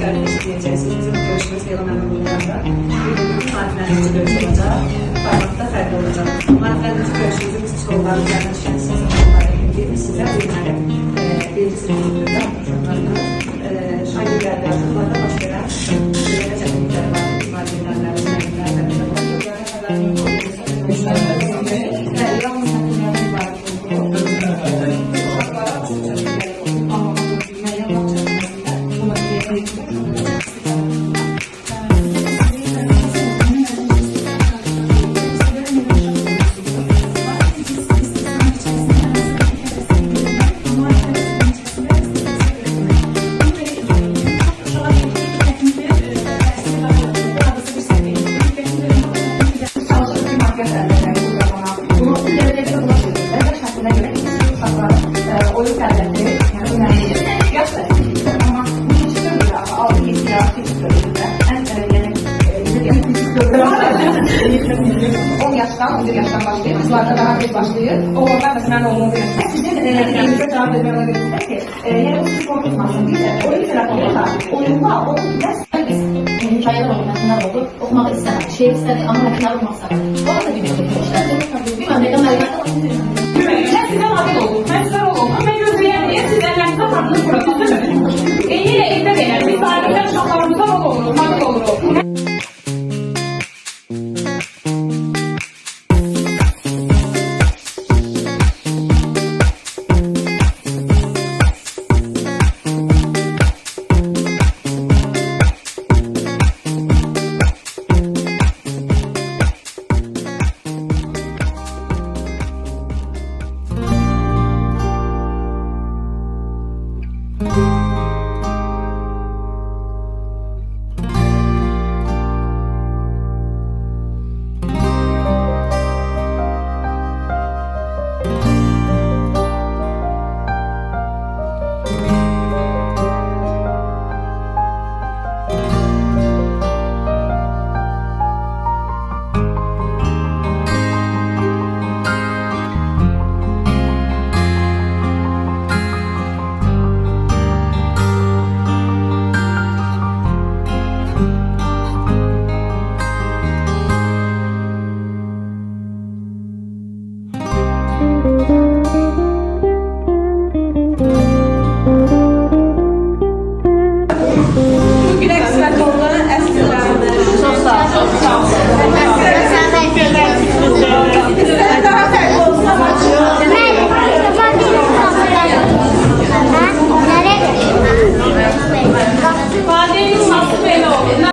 işgal eşleyeceksiniz. Bizim görüşümüz Yalan Anadolu'da. Bugün saatlerimizi görüş olacak. Parmakta farklı olacak. Saatlerimizi görüşümüzün bütün soruları üzerine düşen sizin soruları bildiğimiz size ürünlerim. Birinci sınıfında şairlerde, atıklarda baş veren ürünlere çekimler var. Bunlar ürünlerler, oyun kaydetti. Yaşlar. Ama bu çıkıyor ya. 6-7 yaş çıkıyor. En 10 yaştan, 11 yaştan başlıyor. Kızlarda daha tez başlıyor. Oğlanlar mesela ne olduğunu görüyorsunuz. Sizin elinize cevap vermeye ona göre ki yani o sizi korkutmasın değil mi? Oyun telefonunda oyunda o ders hikayeler oldu, metinler oldu. Okumak istemem. Şiir istedi ama metinler okumak istemem.